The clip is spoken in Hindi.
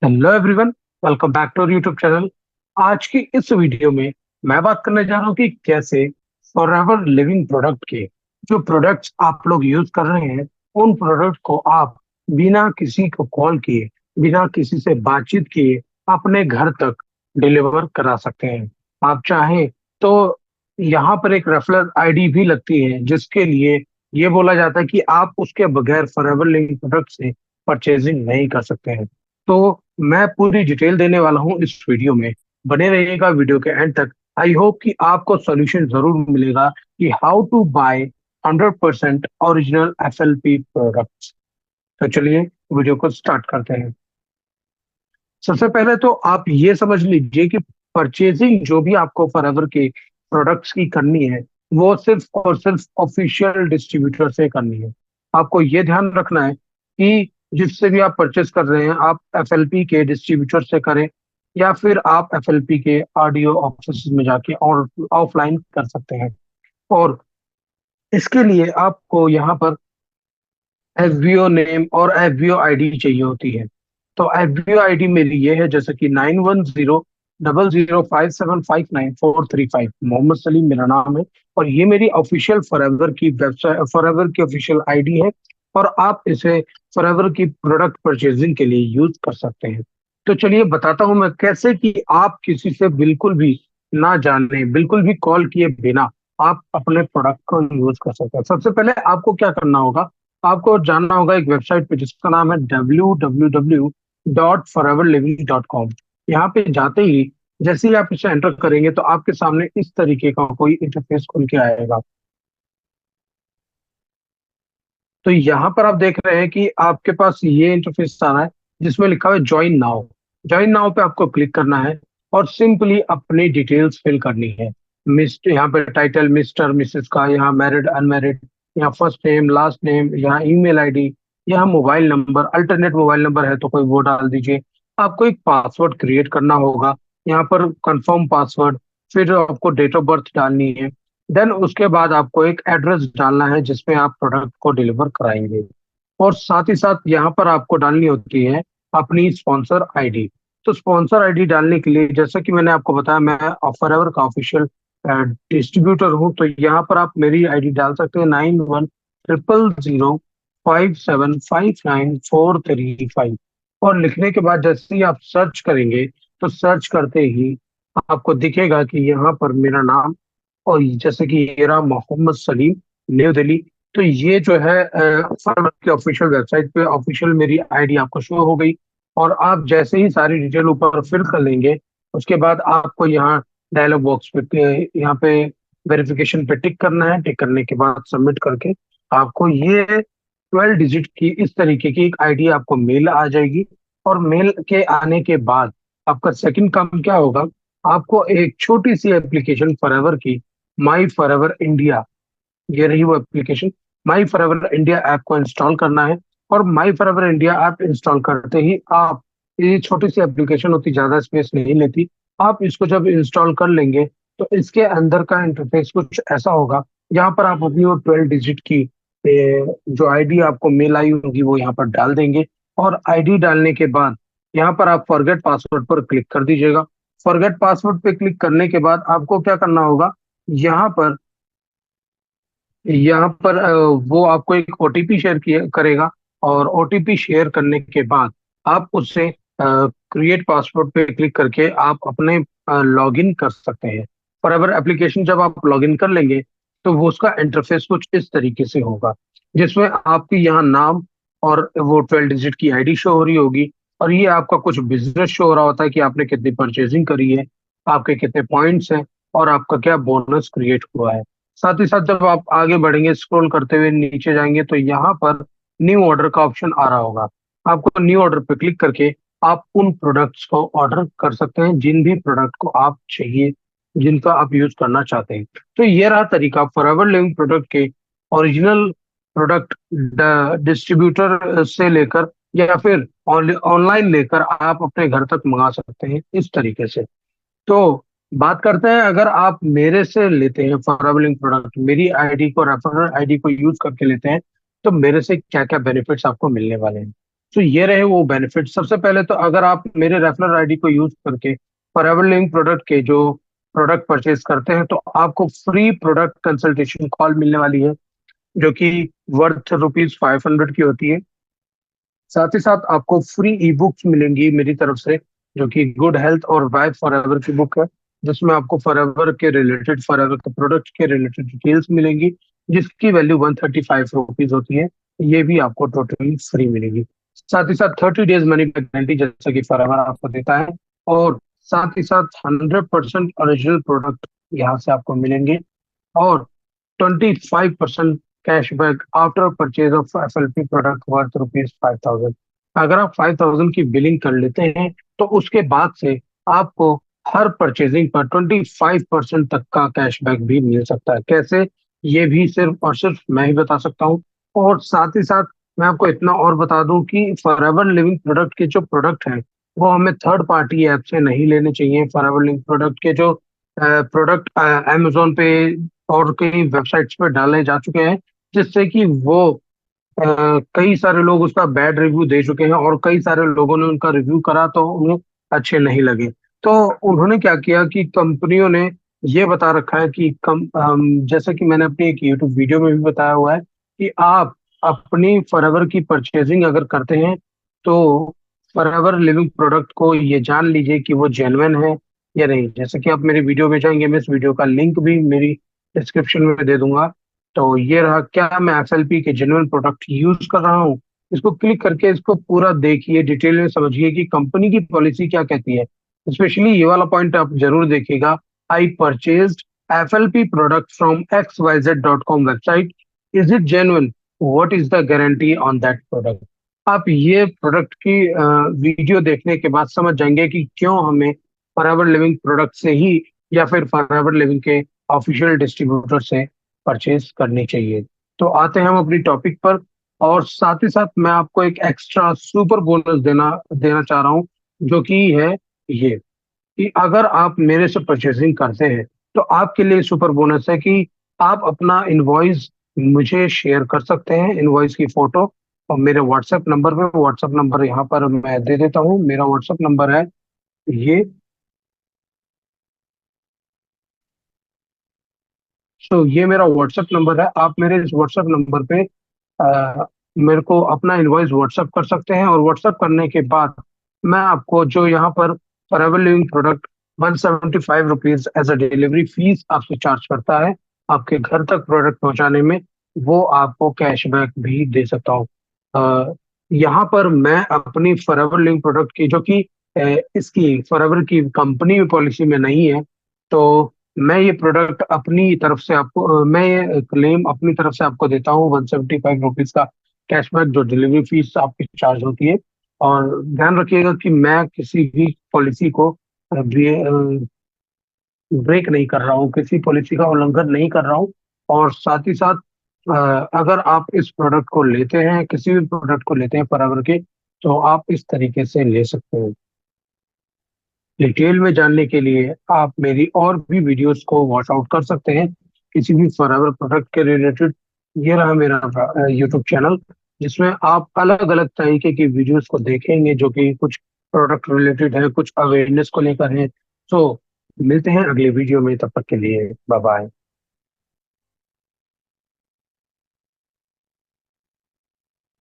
Hello everyone, welcome back to YouTube channel. आज की इस वीडियो में मैं बात करने जा रहा हूँ कि कैसे फॉरएवर लिविंग प्रोडक्ट के जो प्रोडक्ट्स आप लोग यूज कर रहे हैं, उन प्रोडक्ट को आप बिना किसी को कॉल किए, बिना किसी से बातचीत किए अपने घर तक डिलीवर करा सकते हैं। आप चाहें तो यहाँ पर एक रेफरल आईडी भी लगती है, जिसके लिए ये बोला जाता है कि आप उसके बगैर फॉरएवर लिविंग प्रोडक्ट से परचेजिंग नहीं कर सकते हैं। तो मैं पूरी डिटेल देने वाला हूँ इस वीडियो में। बने रहिएगा वीडियो के एंड तक। आई होप कि आपको सॉल्यूशन जरूर मिलेगा कि how to buy 100% original FLP products. तो चलिए वीडियो को स्टार्ट करते हैं। सबसे पहले तो आप ये समझ लीजिए कि परचेजिंग जो भी आपको फॉरएवर के प्रोडक्ट्स की करनी है, वो सिर्फ और सिर्फ ऑफिशियल डिस्ट्रीब्यूटर से करनी है। आपको ये ध्यान रखना है कि जिससे भी आप परचेस कर रहे हैं, आप एफएलपी के डिस्ट्रीब्यूटर से करें या फिर आप एफएलपी के आरडीओ ऑफिस में जाके और ऑफलाइन कर सकते हैं। और इसके लिए आपको यहाँ पर एफबीओ नेम और एफबीओ आईडी चाहिए होती है। तो एफबीओ आईडी मेरी ये है, जैसे कि 910000575945। मोहम्मद सलीम मेरा नाम है और ये मेरी ऑफिशियल फॉरएवर की वेबसाइट, फॉरएवर की ऑफिशियल आईडी है। और आप इसे फॉरएवर की प्रोडक्ट परचेजिंग के लिए यूज कर सकते हैं। तो चलिए बताता हूं मैं कैसे कि आप किसी से बिल्कुल भी ना जाने, बिल्कुल भी कॉल किए बिना आप अपने प्रोडक्ट को यूज कर सकते हैं। सबसे पहले आपको क्या करना होगा, आपको जानना होगा एक वेबसाइट पे जिसका नाम है www.foreverliving.com। यहाँ पे जाते ही जैसे ही आप इसे एंटर करेंगे तो आपके सामने इस तरीके का कोई इंटरफेस खुल के आएगा। तो यहाँ पर आप देख रहे हैं कि आपके पास ये इंटरफेस आ रहा है जिसमें लिखा हुआ है ज्वाइन नाउ। ज्वाइन नाउ पे आपको क्लिक करना है और सिंपली अपनी डिटेल्स फिल करनी है। मिस्टर, यहाँ पे टाइटल मिस्टर मिसेस का, यहाँ मैरिड अनमैरिड, यहाँ फर्स्ट नेम लास्ट नेम, यहाँ ईमेल आईडी, यहाँ mobile number, alternate mobile number है तो कोई वो डाल दीजिए। आपको एक पासवर्ड क्रिएट करना होगा, यहाँ पर कंफर्म पासवर्ड। फिर आपको डेट ऑफ बर्थ डालनी है। देन उसके बाद आपको एक एड्रेस डालना है जिसमें आप प्रोडक्ट को डिलीवर कराएंगे। और साथ ही साथ यहाँ पर आपको डालनी होती है अपनी स्पॉन्सर आईडी। तो स्पॉन्सर आईडी डालने के लिए, जैसा कि मैंने आपको बताया, मैं फॉरएवर का ऑफिशियल डिस्ट्रीब्यूटर हूँ, तो यहाँ पर आप मेरी आईडी डाल सकते हैं 910005759435। और लिखने के बाद जैसे ही आप सर्च करेंगे तो सर्च करते ही आपको दिखेगा कि यहाँ पर मेरा नाम, और जैसे कि ये रहा मोहम्मद सलीम, न्यू दिल्ली। तो ये जो है फर्म की ऑफिशियल वेबसाइट पे ऑफिशियल मेरी आईडी आपको शो हो गई। और आप जैसे ही सारी डिटेल ऊपर फिल कर लेंगे, उसके बाद आपको यहाँ डायलॉग बॉक्स पे यहाँ पे वेरिफिकेशन पे टिक करना है। टिक करने के बाद सबमिट करके आपको ये 12 डिजिट की इस तरीके की एक आईडी आपको मेल आ जाएगी। और मेल के आने के बाद आपका सेकंड काम क्या होगा, आपको एक छोटी सी एप्लीकेशन फॉरएवर की, माई फॉरएवर इंडिया, ये रही वो एप्लीकेशन, माई फॉरएवर इंडिया ऐप को इंस्टॉल करना है। और माई फॉरएवर इंडिया ऐप इंस्टॉल करते ही आप, ये छोटी सी एप्लीकेशन होती, ज्यादा स्पेस नहीं लेती, आप इसको जब इंस्टॉल कर लेंगे तो इसके अंदर का इंटरफेस कुछ ऐसा होगा। यहाँ पर आप अपनी वो 12 डिजिट की जो आईडी आपको मेल आई होगी वो यहाँ पर डाल देंगे। और आईडी डालने के बाद यहाँ पर आप फॉरगेट पासवर्ड पर क्लिक कर दीजिएगा। फॉरगेट पासवर्ड पे क्लिक करने के बाद आपको क्या करना होगा, यहाँ पर वो आपको एक ओटीपी शेयर किया करेगा। और ओटीपी शेयर करने के बाद आप उससे क्रिएट पासवर्ड पे क्लिक करके आप अपने लॉगिन कर सकते हैं। फॉरएवर एप्लीकेशन जब आप लॉगिन कर लेंगे तो वो उसका इंटरफेस कुछ इस तरीके से होगा, जिसमें आपकी यहाँ नाम और वो 12 डिजिट की आईडी शो हो रही होगी। और ये आपका कुछ बिजनेस शो हो रहा होता है कि आपने कितनी परचेजिंग करी है, आपके कितने पॉइंट्स हैं और आपका क्या बोनस क्रिएट हुआ है। साथ ही साथ जब आप आगे बढ़ेंगे, स्क्रॉल करते हुए नीचे जाएंगे तो यहाँ पर न्यू ऑर्डर का ऑप्शन आ रहा होगा। आपको न्यू ऑर्डर पे क्लिक करके आप उन प्रोडक्ट्स को ऑर्डर कर सकते हैं जिन भी प्रोडक्ट को आप चाहिए, जिनका आप यूज करना चाहते हैं। तो ये रहा तरीका फॉरएवर लिविंग प्रोडक्ट के ओरिजिनल प्रोडक्ट डिस्ट्रीब्यूटर से लेकर या फिर ऑनलाइन लेकर आप अपने घर तक मंगा सकते हैं इस तरीके से। तो बात करते हैं, अगर आप मेरे से लेते हैं फॉरएवर लिंक प्रोडक्ट, मेरी आईडी को, रेफरल आईडी को यूज करके लेते हैं, तो मेरे से क्या क्या बेनिफिट्स आपको मिलने वाले हैं। तो ये रहे वो बेनिफिट। सबसे पहले तो अगर आप मेरे रेफरल आईडी को यूज करके फॉरएवर लिविंग प्रोडक्ट के जो प्रोडक्ट परचेज करते हैं तो आपको फ्री प्रोडक्ट कंसल्टेशन कॉल मिलने वाली है, जो कि वर्थ ₹500 की होती है। साथ ही साथ आपको फ्री ई बुक्स मिलेंगी मेरी तरफ से, जो कि गुड हेल्थ और वाइब फॉरएवर की बुक है, जिसमें आपको फॉरएवर के रिलेटेड, फॉरएवर के प्रोडक्ट के रिलेटेड डिटेल्स मिलेंगी, जिसकी वैल्यू ₹135 होती है। ये भी आपको टोटली फ्री मिलेगी। साथ ही साथ 30 डेज मनी बैक गारंटी जैसा कि फॉरएवर आपको देता है। और साथ ही साथ 100% ओरिजिनल प्रोडक्ट यहाँ से आपको मिलेंगे। और 25% cashback after purchase of FLP product worth ₹5,000। अगर आप 5,000 की बिलिंग कर लेते हैं तो उसके बाद से आपको हर परचेजिंग पर 25% तक का कैशबैक भी मिल सकता है। कैसे, ये भी सिर्फ और सिर्फ मैं ही बता सकता हूँ। और साथ ही साथ मैं आपको इतना और बता दूं कि फॉरएवर लिविंग प्रोडक्ट के जो प्रोडक्ट हैं वो हमें थर्ड पार्टी ऐप से नहीं लेने चाहिए। फॉरएवर लिविंग प्रोडक्ट के जो प्रोडक्ट अमेजोन पे और कई वेबसाइट्स पे डाले जा चुके हैं, जिससे कि वो कई सारे लोग उसका बैड रिव्यू दे चुके हैं और कई सारे लोगों ने उनका रिव्यू करा तो उन्हें अच्छे नहीं लगे। तो उन्होंने क्या किया कि कंपनियों ने ये बता रखा है कि जैसे कि मैंने अपनी एक यूट्यूब वीडियो में भी बताया हुआ है कि आप अपनी फॉरएवर की परचेजिंग अगर करते हैं तो फॉरएवर लिविंग प्रोडक्ट को ये जान लीजिए कि वो जेन्युइन है या नहीं। जैसे कि आप मेरी वीडियो में जाएंगे, मैं इस वीडियो का लिंक भी मेरी डिस्क्रिप्शन में दे दूंगा। तो ये रहा, क्या मैं एफएलपी के जेन्युइन प्रोडक्ट यूज कर रहा हूँ। इसको क्लिक करके इसको पूरा देखिए, डिटेल में समझिए कि कंपनी की पॉलिसी क्या कहती है। स्पेशली ये वाला पॉइंट आप जरूर देखिएगा, I purchased FLP product from xyz.com website, is it genuine, what is the guarantee on that product. आप ये प्रोडक्ट की वीडियो देखने के बाद समझ जाएंगे कि क्यों हमें फॉरएवर लिविंग प्रोडक्ट से ही या फिर फॉरएवर लिविंग के ऑफिशियल डिस्ट्रीब्यूटर से परचेज करनी चाहिए। तो आते हैं हम अपनी टॉपिक पर। और साथ ही साथ मैं आपको एक एक्स्ट्रा सुपर बोनस देना देना चाह रहा हूँ, जो कि है ये कि अगर आप मेरे से परचेसिंग करते हैं तो आपके लिए सुपर बोनस है कि आप अपना इनवॉइस मुझे शेयर कर सकते हैं, इनवॉइस की फोटो। और मेरे व्हाट्सएप नंबर पे, व्हाट्सएप नंबर यहाँ पर मैं दे देता हूँ। मेरा व्हाट्सएप नंबर है ये। ये मेरा व्हाट्सएप नंबर है। आप मेरे इस व्हाट्सएप नंबर पे मेरे को अपना इनवॉइस व्हाट्सएप कर सकते हैं। और व्हाट्सएप करने के बाद मैं आपको जो यहाँ पर forever living product ₹175 as a delivery fee आपसे चार्ज करता है आपके घर तक प्रोडक्ट पहुंचाने में, वो आपको कैशबैक भी दे सकता हूँ। यहाँ पर मैं अपनी फॉरएवर लिविंग प्रोडक्ट की, जो कि इसकी फॉरएवर की कंपनी पॉलिसी में नहीं है, तो मैं ये प्रोडक्ट अपनी तरफ से आपको मैं ये क्लेम अपनी तरफ से आपको देता हूँ ₹175 का कैशबैक, जो डिलीवरी फीस आपकी चार्ज होती है। और ध्यान रखिएगा कि मैं किसी भी पॉलिसी को ब्रेक नहीं कर रहा हूँ, किसी पॉलिसी का उल्लंघन नहीं कर रहा हूँ। और साथ ही साथ अगर आप इस प्रोडक्ट को लेते हैं, किसी भी प्रोडक्ट को लेते हैं फॉरएवर के, तो आप इस तरीके से ले सकते हैं। डिटेल में जानने के लिए आप मेरी और भी वीडियोस को वॉच आउट कर सकते हैं, किसी भी फॉरएवर प्रोडक्ट के रिलेटेड। ये रहा मेरा यूट्यूब चैनल, जिसमें आप अलग अलग तरीके की वीडियोस को देखेंगे, जो कि कुछ प्रोडक्ट रिलेटेड है, कुछ अवेयरनेस को लेकर है। तो मिलते हैं अगले वीडियो में, तब तक के लिए बाय बाय।